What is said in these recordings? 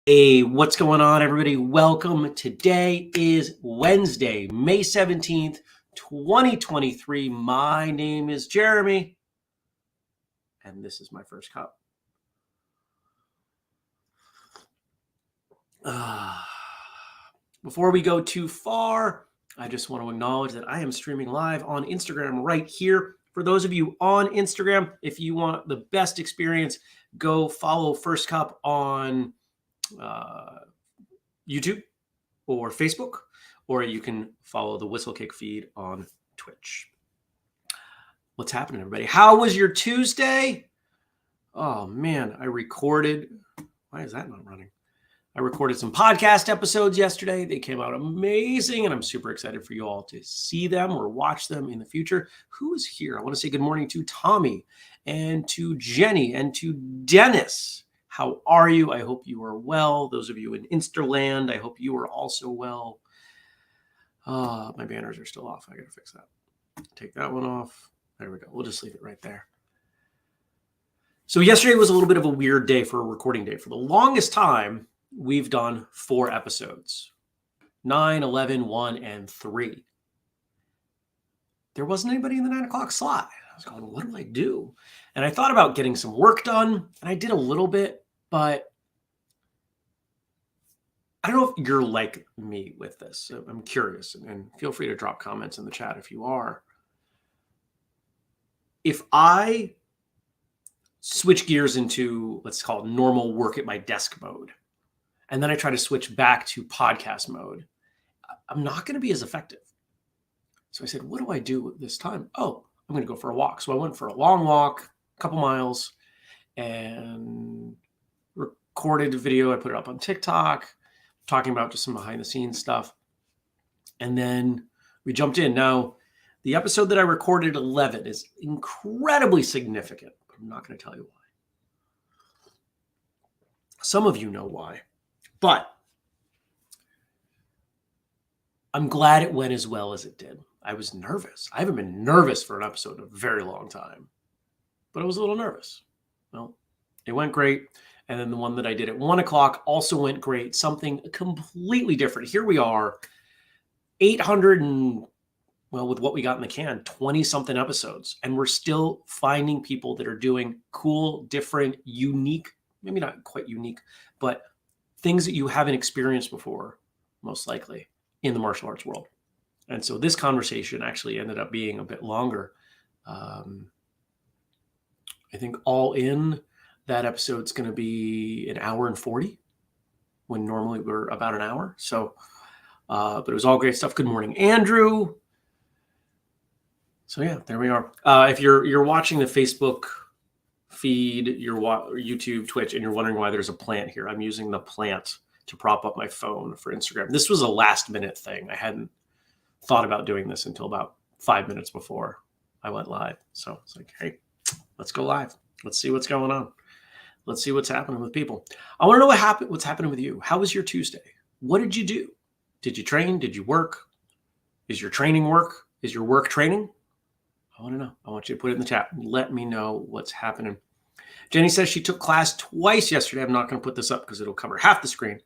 Hey, what's going on, everybody? Welcome. Today is Wednesday, May 17th, 2023. My name is Jeremy, and this is my first cup. Before we go too far, I just want to acknowledge that I am streaming live on Instagram right here. For those of you on Instagram, if you want the best experience, go follow First Cup on YouTube or Facebook, or you can follow the Whistlekick feed on Twitch. What's happening, everybody? How was your Tuesday? Oh man, I recorded. Why is that not running? I recorded some podcast episodes yesterday. They came out amazing, and I'm super excited for you all to see them or watch them in the future. Who is here? I want to say good morning to Tommy and to Jenny and to Dennis. How are you? I hope you are well. Those of you in Instaland, I hope you are also well. My banners are still off. I got to fix that. Take that one off. There we go. We'll just leave it right there. So yesterday was a little bit of a weird day for a recording day. For the longest time, we've done 4 episodes. 9, 11, 1, and 3. There wasn't anybody in the 9 o'clock slot. I was going, what do I do? And I thought about getting some work done, and I did a little bit. But I don't know if you're like me with this. So I'm curious, and feel free to drop comments in the chat if you are. If I switch gears into, let's call it normal work at my desk mode, and then I try to switch back to podcast mode, I'm not going to be as effective. So I said, what do I do this time? Oh, I'm going to go for a walk. So I went for a long walk, a couple miles, and recorded a video. I put it up on TikTok, talking about just some behind the scenes stuff. And then we jumped in. Now, the episode that I recorded at 11 is incredibly significant, but I'm not going to tell you why. Some of you know why, but I'm glad it went as well as it did. I was nervous. I haven't been nervous for an episode in a very long time, but I was a little nervous. Well, it went great. And then the one that I did at 1 o'clock also went great. Something completely different. Here we are, 800 and, well, with what we got in the can, 20-something episodes. And we're still finding people that are doing cool, different, unique, maybe not quite unique, but things that you haven't experienced before, most likely, in the martial arts world. And so this conversation actually ended up being a bit longer. I think all in, that episode's going to be an hour and 40 when normally we're about an hour. So, but it was all great stuff. Good morning, Andrew. So yeah, there we are. If you're watching the Facebook feed, your YouTube, Twitch, and you're wondering why there's a plant here, I'm using the plant to prop up my phone for Instagram. This was a last minute thing. I hadn't thought about doing this until about 5 minutes before I went live. So it's like, hey, let's go live. Let's see what's going on. Let's see what's happening with people. I want to know what's happening with you. How was your Tuesday? What did you do? Did you train? Did you work? Is your training work? Is your work training? I want to know. I want you to put it in the chat. Let me know what's happening. Jenny says she took class twice yesterday. I'm not going to put this up because it'll cover half the screen.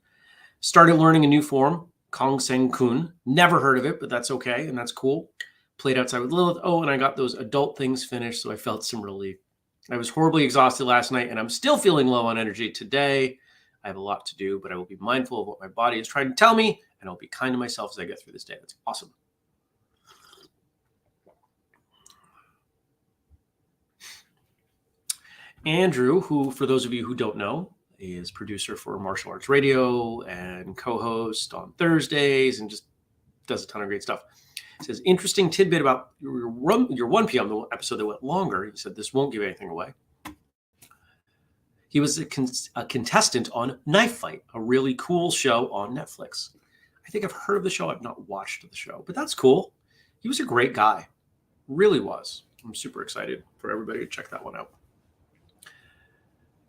Started learning a new form, Kong Seng Kun. Never heard of it, but that's okay, and that's cool. Played outside with Lilith. Oh, and I got those adult things finished, so I felt some relief. I was horribly exhausted last night, and I'm still feeling low on energy today. I have a lot to do, but I will be mindful of what my body is trying to tell me, and I'll be kind to myself as I get through this day. That's awesome. Andrew, who, for those of you who don't know, is producer for Martial Arts Radio and co-host on Thursdays and just does a ton of great stuff. It says, interesting tidbit about your 1 p.m. episode that went longer. He said, this won't give anything away. He was a contestant on Knife Fight, a really cool show on Netflix. I think I've heard of the show. I've not watched the show, but that's cool. He was a great guy. Really was. I'm super excited for everybody to check that one out.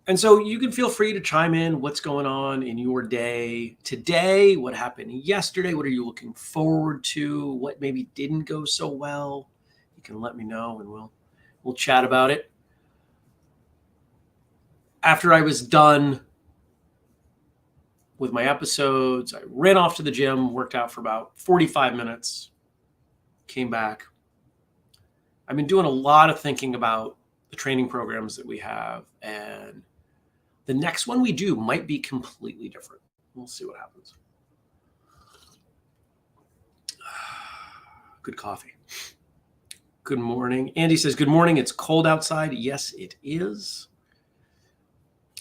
And so you can feel free to chime in what's going on in your day today, what happened yesterday, what are you looking forward to, what maybe didn't go so well. You can let me know and we'll chat about it. After I was done with my episodes, I ran off to the gym, worked out for about 45 minutes, came back. I've been doing a lot of thinking about the training programs that we have, and the next one we do might be completely different. We'll see what happens. Good coffee. Good morning. Andy says, good morning. It's cold outside. Yes, it is.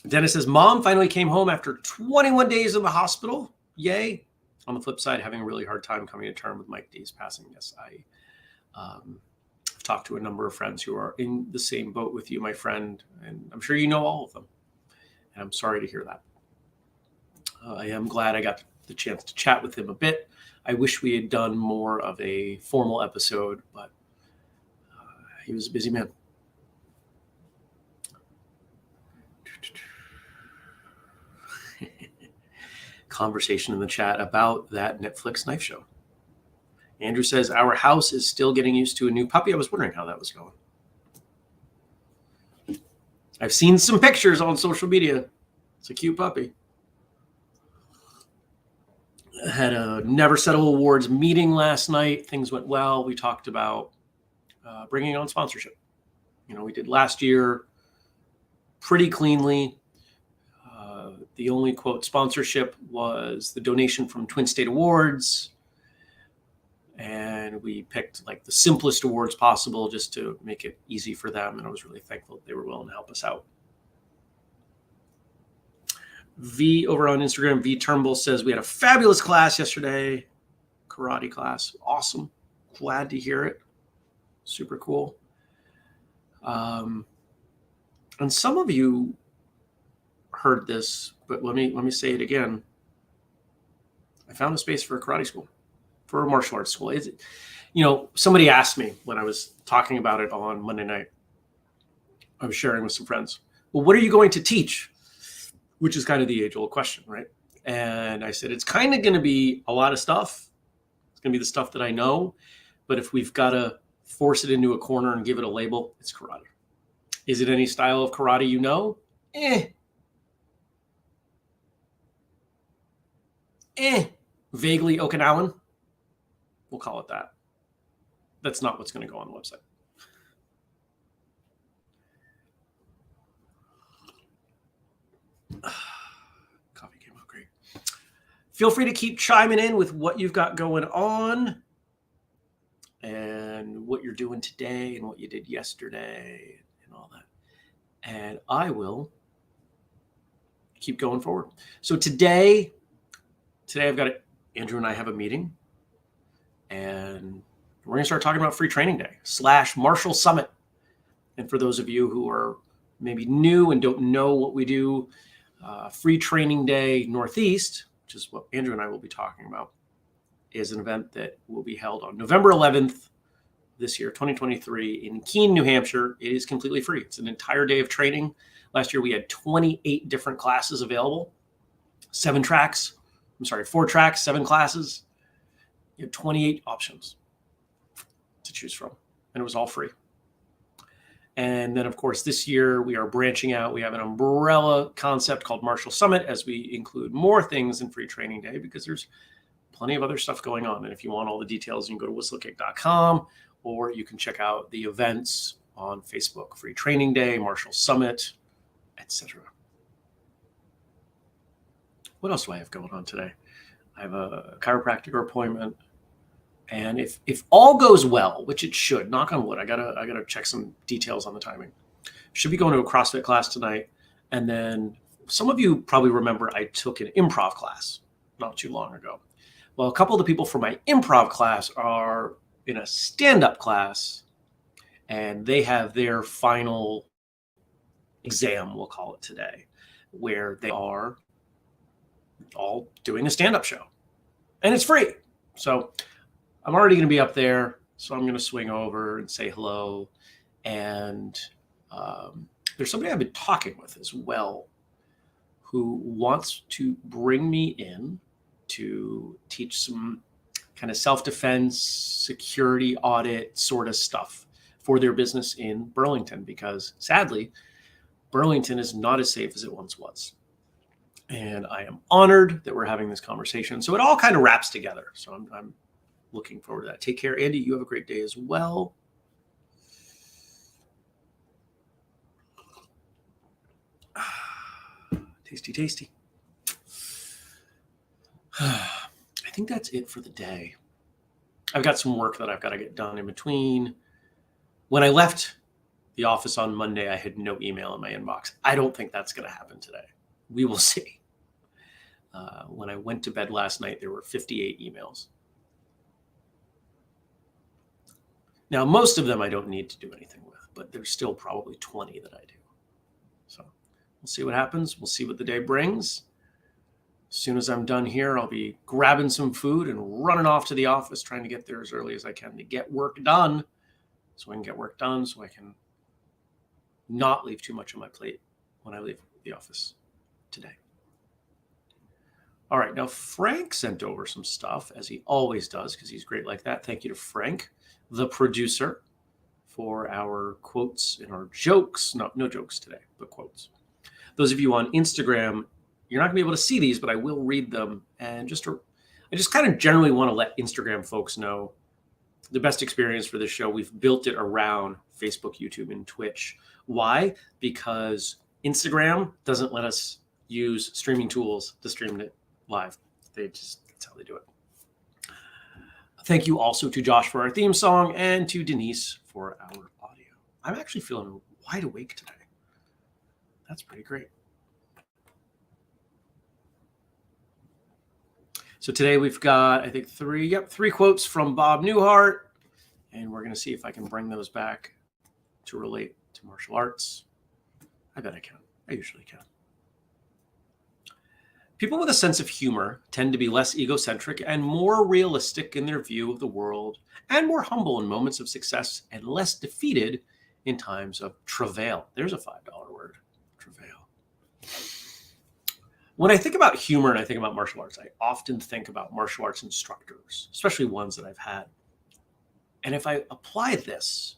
Dennis says, Mom finally came home after 21 days in the hospital. Yay. On the flip side, having a really hard time coming to terms with Mike D's passing. Yes, I've talked to a number of friends who are in the same boat with you, my friend, and I'm sure you know all of them. And I'm sorry to hear that. I am glad I got the chance to chat with him a bit. I wish we had done more of a formal episode, but he was a busy man. Conversation in the chat about that Netflix knife show. Andrew says, our house is still getting used to a new puppy. I was wondering how that was going. I've seen some pictures on social media. It's a cute puppy. I had a Never Settle Awards meeting last night. Things went well. We talked about bringing on sponsorship. We did last year pretty cleanly. The only quote sponsorship was the donation from Twin State Awards. And we picked like the simplest awards possible just to make it easy for them. And I was really thankful that they were willing to help us out. V over on Instagram, V Turnbull says, we had a fabulous class yesterday. Karate class. Awesome. Glad to hear it. Super cool. And some of you heard this, but let me say it again. I found a space for a karate school, for a martial arts school. Somebody asked me when I was talking about it on Monday night. I was sharing with some friends. Well, what are you going to teach? Which is kind of the age-old question, right? And I said, it's kind of going to be a lot of stuff. It's going to be the stuff that I know. But if we've got to force it into a corner and give it a label, it's karate. Is it any style of karate you know? Vaguely Okinawan. We'll call it that. That's not what's going to go on the website. Coffee came out great. Feel free to keep chiming in with what you've got going on and what you're doing today and what you did yesterday and all that. And I will keep going forward. So today I've got Andrew and I have a meeting, and we're going to start talking about Free Training Day / Marshall Summit. And for those of you who are maybe new and don't know what we do, Free Training Day Northeast, which is what Andrew and I will be talking about, is an event that will be held on November 11th this year, 2023, in Keene, New Hampshire. It is completely free. It's an entire day of training. Last year, we had 28 different classes available, 4 tracks, 7 classes. You had 28 options to choose from, and it was all free. And then, of course, this year we are branching out. We have an umbrella concept called Marshall Summit as we include more things in Free Training Day because there's plenty of other stuff going on. And if you want all the details, you can go to whistlekick.com, or you can check out the events on Facebook, Free Training Day, Marshall Summit, etc. What else do I have going on today? I have a chiropractor appointment. And if all goes well, which it should, knock on wood, I gotta check some details on the timing. Should be going to a CrossFit class tonight. And then some of you probably remember I took an improv class not too long ago. Well, a couple of the people from my improv class are in a stand-up class, and they have their final exam, we'll call it today. where they are all doing a stand-up show. And it's free. So I'm already going to be up there. So I'm going to swing over and say hello. And there's somebody I've been talking with as well who wants to bring me in to teach some kind of self-defense, security audit sort of stuff for their business in Burlington, because sadly, Burlington is not as safe as it once was. And I am honored that we're having this conversation. So it all kind of wraps together. So I'm looking forward to that. Take care, Andy. You have a great day as well. Tasty, tasty. I think that's it for the day. I've got some work that I've got to get done in between. When I left the office on Monday, I had no email in my inbox. I don't think that's going to happen today. We will see. When I went to bed last night, there were 58 emails. Now, most of them I don't need to do anything with, but there's still probably 20 that I do. So we'll see what happens. We'll see what the day brings. As soon as I'm done here, I'll be grabbing some food and running off to the office, trying to get there as early as I can to get work done. So I can get work done so I can not leave too much on my plate when I leave the office today. All right, now Frank sent over some stuff, as he always does, because he's great like that. Thank you to Frank, the producer, for our quotes and our jokes. No jokes today, but quotes. Those of you on Instagram, you're not going to be able to see these, but I will read them. And I just kind of generally want to let Instagram folks know the best experience for this show. We've built it around Facebook, YouTube, and Twitch. Why? Because Instagram doesn't let us use streaming tools to stream it live. That's how they do it. Thank you also to Josh for our theme song and to Denise for our audio. I'm actually feeling wide awake today. That's pretty great. So today we've got, I think, three quotes from Bob Newhart, and we're going to see if I can bring those back to relate to martial arts. I bet I can. I usually can. People with a sense of humor tend to be less egocentric and more realistic in their view of the world, and more humble in moments of success, and less defeated in times of travail. There's a $5 word, travail. When I think about humor and I think about martial arts, I often think about martial arts instructors, especially ones that I've had. And if I apply this,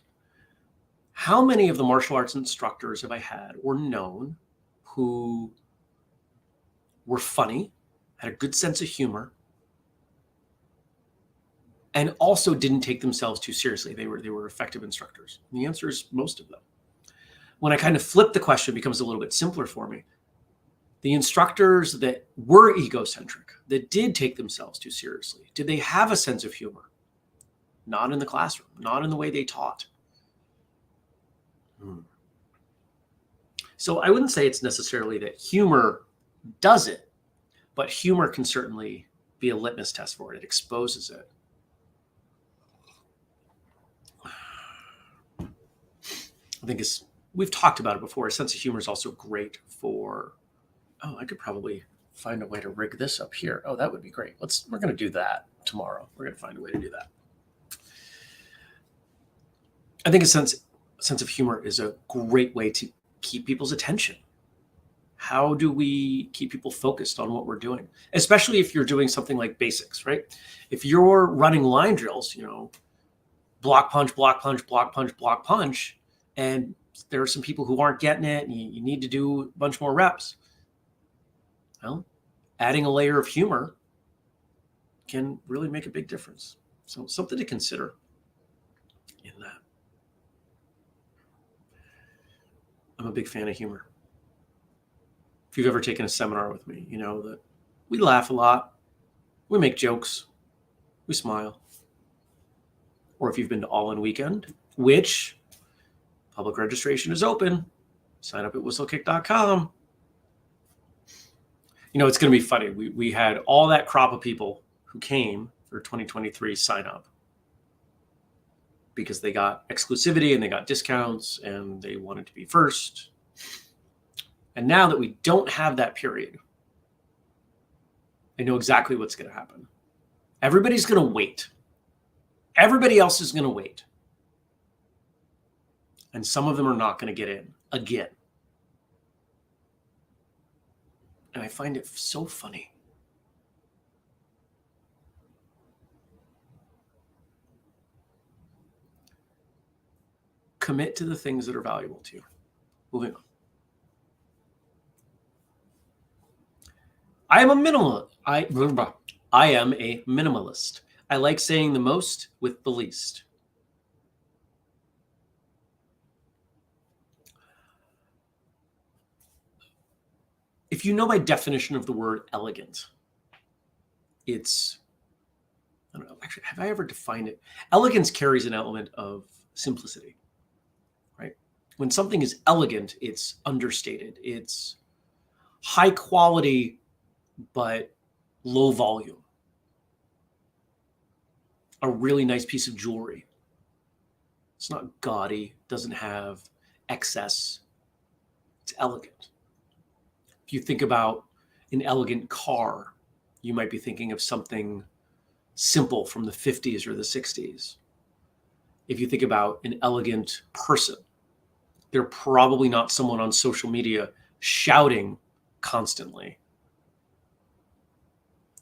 how many of the martial arts instructors have I had or known who were funny, had a good sense of humor, and also didn't take themselves too seriously? They were effective instructors. And the answer is most of them. When I kind of flip the question, it becomes a little bit simpler for me. The instructors that were egocentric, that did take themselves too seriously, did they have a sense of humor? Not in the classroom, not in the way they taught. So I wouldn't say it's necessarily that humor does it, but humor can certainly be a litmus test for it. It exposes it. I think we've talked about it before. A sense of humor is also great for, I could probably find a way to rig this up here. Oh, that would be great. We're going to do that tomorrow. We're going to find a way to do that. I think a sense of humor is a great way to keep people's attention. How do we keep people focused on what we're doing? Especially if you're doing something like basics, right? If you're running line drills, block, punch, block, punch, block, punch, block, punch, and there are some people who aren't getting it, and you need to do a bunch more reps. Well, adding a layer of humor can really make a big difference. So something to consider in that. I'm a big fan of humor. If you've ever taken a seminar with me, you know that we laugh a lot, we make jokes, we smile. Or if you've been to All In Weekend, which public registration is open, sign up at whistlekick.com. It's going to be funny. We had all that crop of people who came for 2023 sign up because they got exclusivity and they got discounts and they wanted to be first. And now that we don't have that period, I know exactly what's going to happen. Everybody's going to wait. Everybody else is going to wait. And some of them are not going to get in again. And I find it so funny. Commit to the things that are valuable to you. Moving on. I am a minimalist. I am a minimalist. I like saying the most with the least. If you know my definition of the word elegant, it's, I don't know, actually, have I ever defined it? Elegance carries an element of simplicity, right? When something is elegant, it's understated. It's high quality, but low volume. A really nice piece of jewelry. It's not gaudy, doesn't have excess. It's elegant. If you think about an elegant car, you might be thinking of something simple from the 50s or the 60s. If you think about an elegant person, they're probably not someone on social media shouting constantly.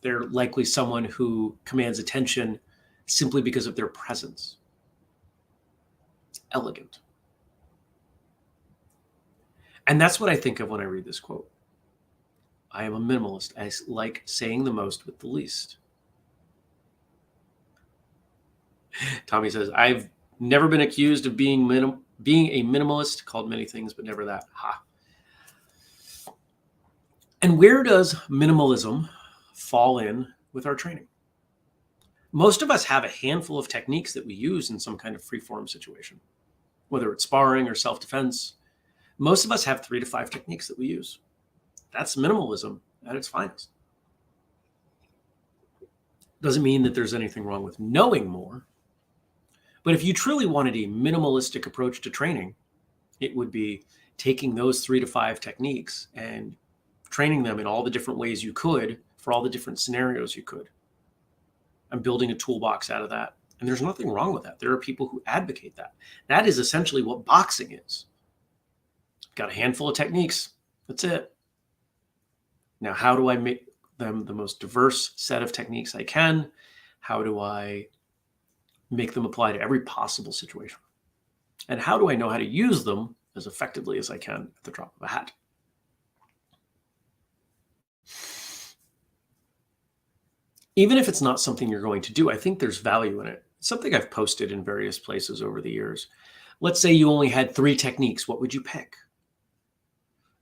They're likely someone who commands attention simply because of their presence. It's elegant. And that's what I think of when I read this quote. I am a minimalist. I like saying the most with the least. Tommy says, I've never been accused of being a minimalist, called many things, but never that. Ha. And where does minimalism fall in with our training? Most of us have a handful of techniques that we use in some kind of free-form situation, whether it's sparring or self-defense. Most of us have 3 to 5 techniques that we use. That's minimalism at its finest. Doesn't mean that there's anything wrong with knowing more. But if you truly wanted a minimalistic approach to training, it would be taking those 3 to 5 techniques and training them in all the different ways you could for all the different scenarios you could. I'm building a toolbox out of that. And there's nothing wrong with that. There are people who advocate that. That is essentially what boxing is. Got a handful of techniques. That's it. Now, how do I make them the most diverse set of techniques I can? How do I make them apply to every possible situation? And how do I know how to use them as effectively as I can at the drop of a hat? Even if it's not something you're going to do, I think there's value in it. It's something I've posted in various places over the years. Let's say you only had 3 techniques. What would you pick?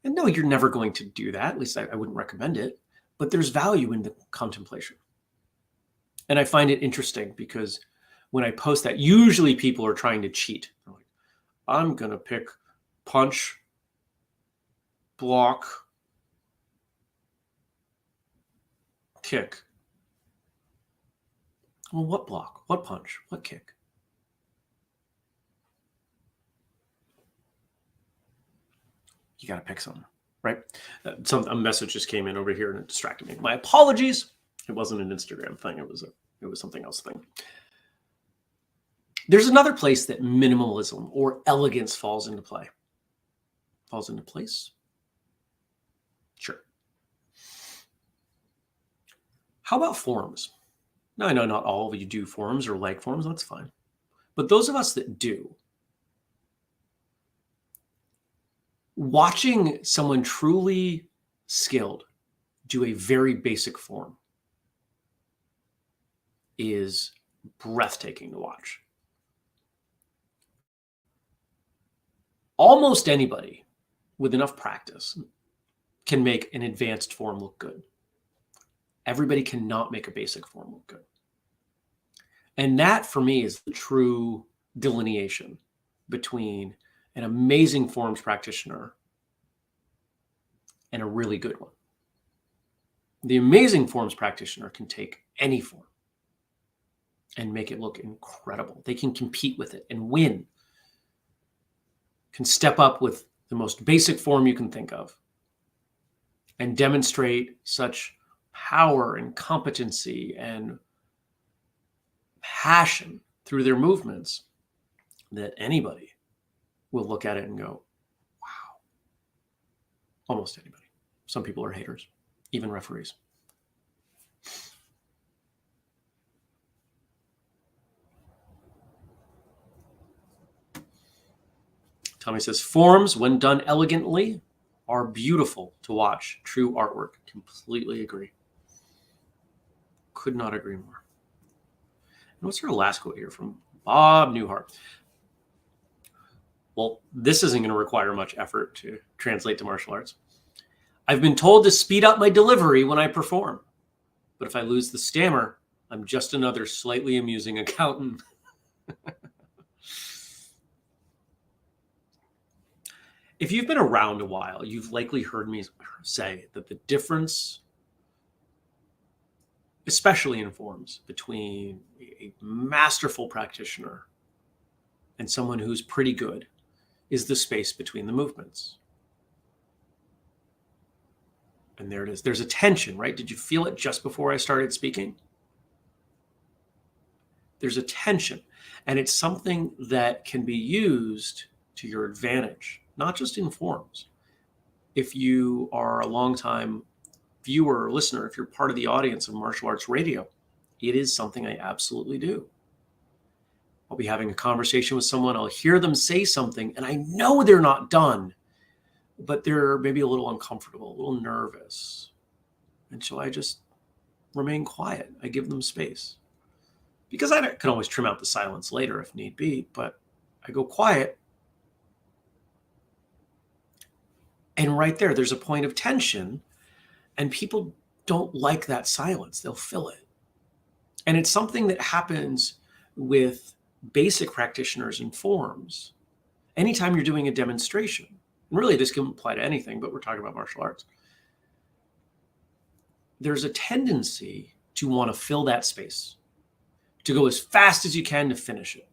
And no, you're never going to do that. At least I wouldn't recommend it. But there's value in the contemplation. And I find it interesting because when I post that, usually people are trying to cheat. They're like, I'm going to pick punch, block, kick. Well, what block? What punch? What kick? You got to pick something, right? A message just came in over here and it distracted me. My apologies. It wasn't an Instagram thing. It was something else thing. There's another place that minimalism or elegance falls into play. Falls into place? Sure. How about forums? Now, I know not all of you do forums or like forums. That's fine. But those of us that do, watching someone truly skilled do a very basic form is breathtaking to watch. Almost anybody with enough practice can make an advanced form look good. Everybody cannot make a basic form look good. And that, for me, is the true delineation between an amazing forms practitioner and a really good one. The amazing forms practitioner can take any form and make it look incredible. They can compete with it and win. Can step up with the most basic form you can think of and demonstrate such power and competency and passion through their movements that anybody will look at it and go, wow. Almost anybody. Some people are haters, even referees. Tommy says, forms, when done elegantly, are beautiful to watch. True artwork. Completely agree. Could not agree more. And what's our last quote here from Bob Newhart? Well, this isn't going to require much effort to translate to martial arts. I've been told to speed up my delivery when I perform, but if I lose the stammer, I'm just another slightly amusing accountant. If you've been around a while, you've likely heard me say that the difference, especially in forms, between a masterful practitioner and someone who's pretty good is the space between the movements. And there it is. There's a tension, right? Did you feel it just before I started speaking? There's a tension, and it's something that can be used to your advantage, not just in forms. If you are a longtime viewer or listener, if you're part of the audience of Martial Arts Radio, it is something I absolutely do. I'll be having a conversation with someone, I'll hear them say something, and I know they're not done, but they're maybe a little uncomfortable, a little nervous. And so I just remain quiet. I give them space. Because I can always trim out the silence later if need be, but I go quiet. And right there's a point of tension, and people don't like that silence. They'll fill it. And it's something that happens with basic practitioners and forms. Anytime you're doing a demonstration, and really this can apply to anything, but we're talking about martial arts, there's a tendency to want to fill that space, to go as fast as you can to finish it.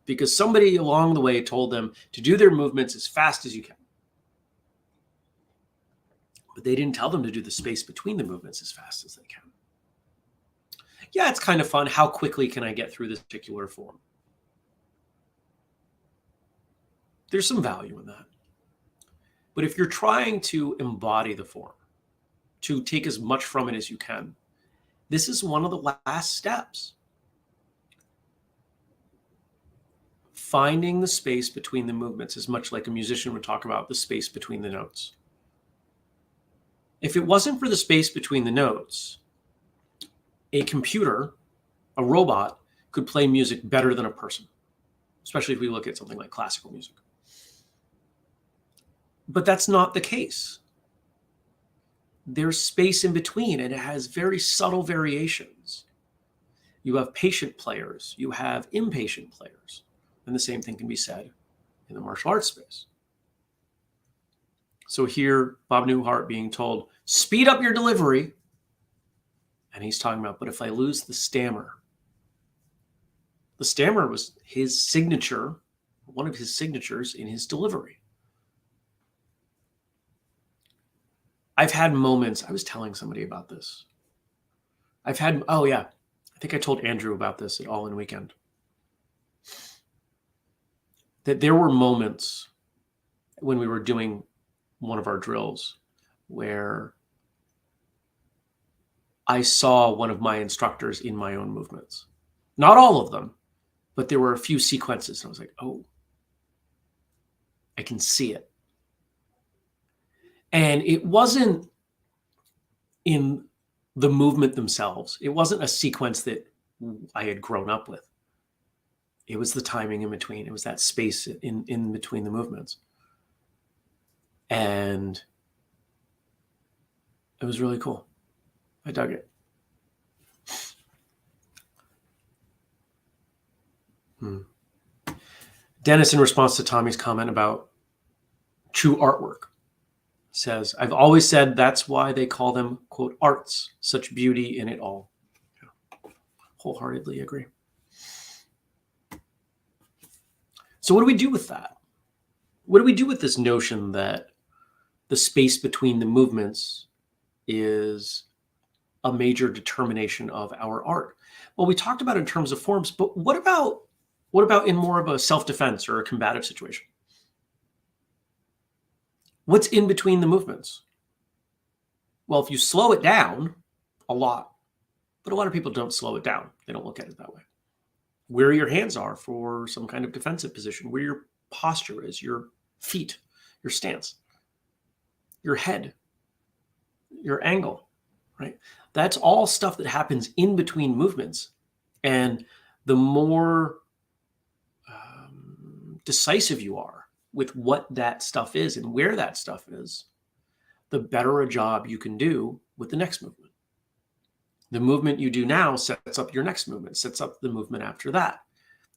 Because somebody along the way told them to do their movements as fast as you can. But they didn't tell them to do the space between the movements as fast as they can. Yeah, it's kind of fun. How quickly can I get through this particular form? There's some value in that. But if you're trying to embody the form, to take as much from it as you can, this is one of the last steps. Finding the space between the movements is much like a musician would talk about the space between the notes. If it wasn't for the space between the notes, a computer, a robot, could play music better than a person, especially if we look at something like classical music. But that's not the case. There's space in between, and it has very subtle variations. You have patient players, you have impatient players, and the same thing can be said in the martial arts space. So here, Bob Newhart being told, speed up your delivery. And he's talking about, but if I lose the stammer was his signature, one of his signatures in his delivery. I've had moments, I was telling somebody about this. I think I told Andrew about this at All In Weekend. That there were moments when we were doing one of our drills where I saw one of my instructors in my own movements. Not all of them, but there were a few sequences. And I was like, oh, I can see it. And it wasn't in the movement themselves. It wasn't a sequence that I had grown up with. It was the timing in between. It was that space in between the movements. And it was really cool. I dug it. Dennis, in response to Tommy's comment about true artwork, says, I've always said that's why they call them, quote, arts, such beauty in it all. Yeah. Wholeheartedly agree. So what do we do with that? What do we do with this notion that the space between the movements is a major determination of our art. Well, we talked about it in terms of forms, but what about in more of a self-defense or a combative situation? What's in between the movements? Well, if you slow it down a lot, but a lot of people don't slow it down. They don't look at it that way. Where your hands are for some kind of defensive position, where your posture is, your feet, your stance, your head, your angle, right? That's all stuff that happens in between movements. And the more decisive you are with what that stuff is and where that stuff is, the better a job you can do with the next movement. The movement you do now sets up your next movement, sets up the movement after that.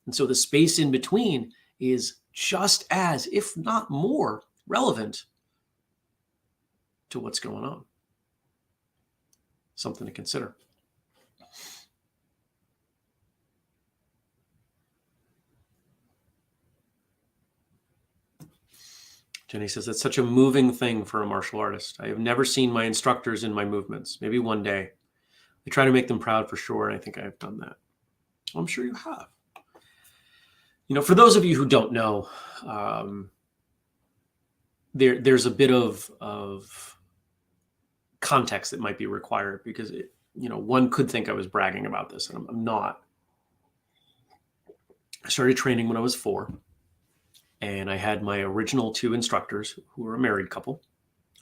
And so the space in between is just as, if not more, relevant to what's going on. Something to consider. Jenny says, that's such a moving thing for a martial artist. I have never seen my instructors in my movements. Maybe one day. I try to make them proud for sure, and I think I have done that. Well, I'm sure you have. You know, for those of you who don't know, there's a bit of context that might be required, because one could think I was bragging about this, and I'm not. I started training when I was 4. And I had my original 2 instructors who were a married couple.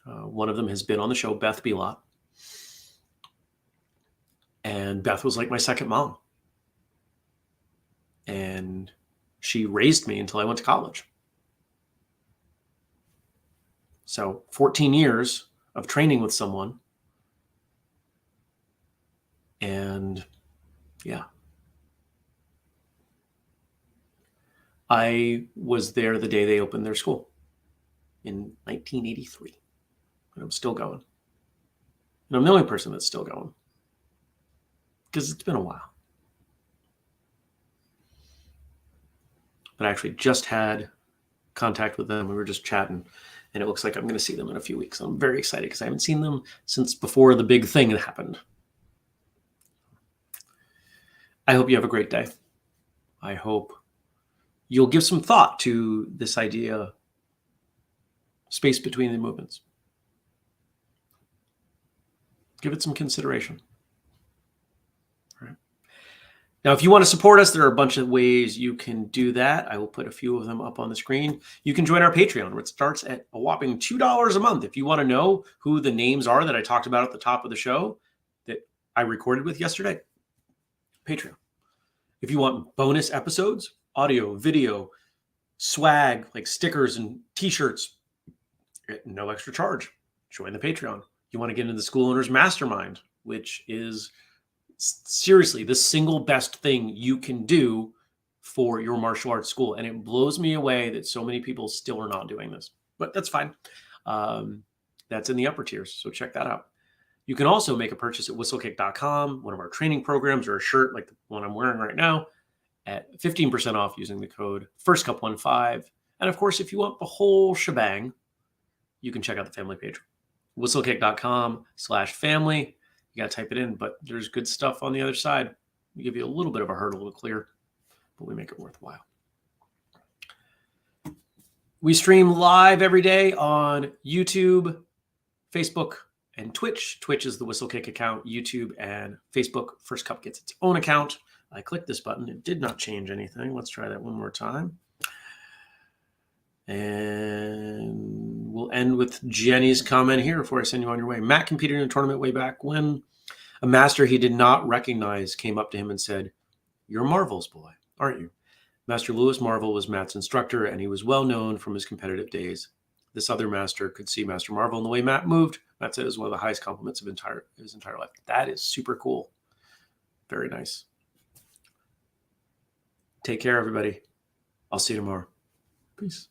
One of them has been on the show, Beth Belot. And Beth was like my second mom. And she raised me until I went to college. So 14 years of training with someone. And yeah. I was there the day they opened their school in 1983, and I'm still going. And I'm the only person that's still going, because it's been a while. But I actually just had contact with them. We were just chatting, and it looks like I'm going to see them in a few weeks. I'm very excited because I haven't seen them since before the big thing had happened. I hope you have a great day. I hope you'll give some thought to this idea, space between the movements. Give it some consideration. All right. Now, if you want to support us, there are a bunch of ways you can do that. I will put a few of them up on the screen. You can join our Patreon, where it starts at a whopping $2 a month. If you want to know who the names are that I talked about at the top of the show that I recorded with yesterday, Patreon. If you want bonus episodes, audio, video, swag, like stickers and t-shirts, at no extra charge, join the Patreon. You want to get into the School Owners Mastermind, which is seriously the single best thing you can do for your martial arts school. And it blows me away that so many people still are not doing this, but that's fine. That's in the upper tiers, so check that out. You can also make a purchase at whistlekick.com, one of our training programs, or a shirt like the one I'm wearing right now, at 15% off using the code FIRSTCUP15. And of course, if you want the whole shebang, you can check out the family page, whistlekick.com/family. You got to type it in, but there's good stuff on the other side. We give you a little bit of a hurdle to clear, but we make it worthwhile. We stream live every day on YouTube, Facebook, and Twitch. Twitch is the Whistlekick account. YouTube and Facebook, First Cup gets its own account. I clicked this button. It did not change anything. Let's try that one more time. And we'll end with Jenny's comment here before I send you on your way. Matt competed in a tournament way back when. A master he did not recognize came up to him and said, "You're Marvel's boy, aren't you?" Master Lewis Marvel was Matt's instructor, and he was well known from his competitive days. This other master could see Master Marvel in the way Matt moved. Matt said it was one of the highest compliments of his entire life. That is super cool. Very nice. Take care, everybody. I'll see you tomorrow. Peace.